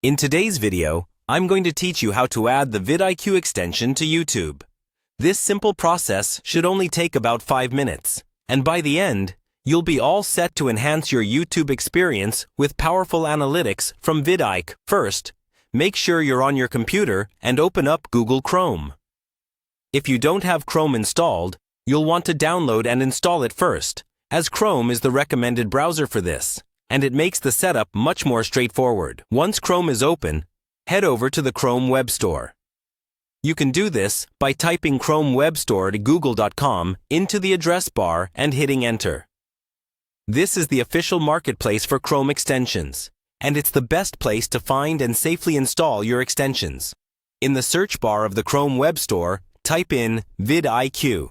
In today's video, I'm going to teach you how to add the vidIQ extension to YouTube. This simple process should only take about 5 minutes, and by the end, you'll be all set to enhance your YouTube experience with powerful analytics from vidIQ. First, make sure you're on your computer and open up Google Chrome. If you don't have Chrome installed, you'll want to download and install it first, as Chrome is the recommended browser for this, and it makes the setup much more straightforward. Once Chrome is open, head over to the Chrome Web Store. You can do this by typing Chrome Web Store to google.com into the address bar and hitting enter. This is the official marketplace for Chrome extensions, and it's the best place to find and safely install your extensions. In the search bar of the Chrome Web Store, type in vidIQ.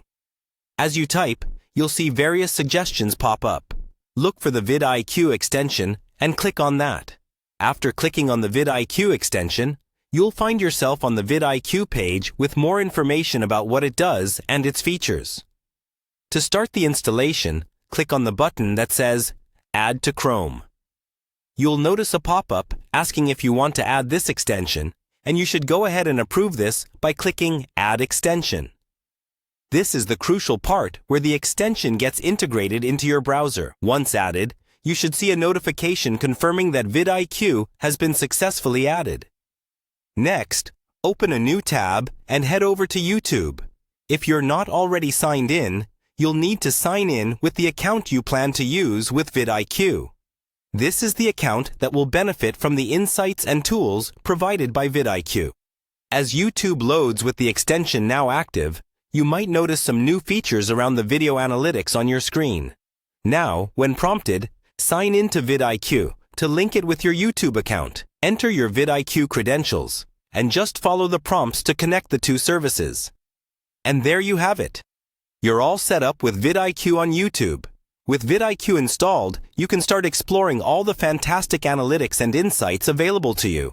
As you type, you'll see various suggestions pop up. Look for the vidIQ extension and click on that. After clicking on the vidIQ extension, you'll find yourself on the vidIQ page with more information about what it does and its features. To start the installation, click on the button that says Add to Chrome. You'll notice a pop-up asking if you want to add this extension, and you should go ahead and approve this by clicking Add Extension. This is the crucial part where the extension gets integrated into your browser. Once added, you should see a notification confirming that vidIQ has been successfully added. Next, open a new tab and head over to YouTube. If you're not already signed in, you'll need to sign in with the account you plan to use with vidIQ. This is the account that will benefit from the insights and tools provided by vidIQ. As YouTube loads with the extension now active, you might notice some new features around the video analytics on your screen. Now, when prompted, sign in to vidIQ to link it with your YouTube account. Enter your vidIQ credentials, and just follow the prompts to connect the two services. And there you have it. You're all set up with vidIQ on YouTube. With vidIQ installed, you can start exploring all the fantastic analytics and insights available to you.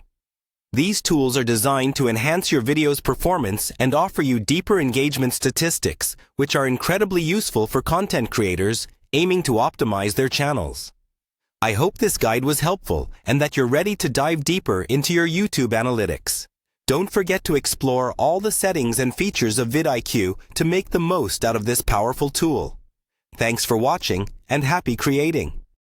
These tools are designed to enhance your video's performance and offer you deeper engagement statistics, which are incredibly useful for content creators aiming to optimize their channels. I hope this guide was helpful and that you're ready to dive deeper into your YouTube analytics. Don't forget to explore all the settings and features of vidIQ to make the most out of this powerful tool. Thanks for watching and happy creating!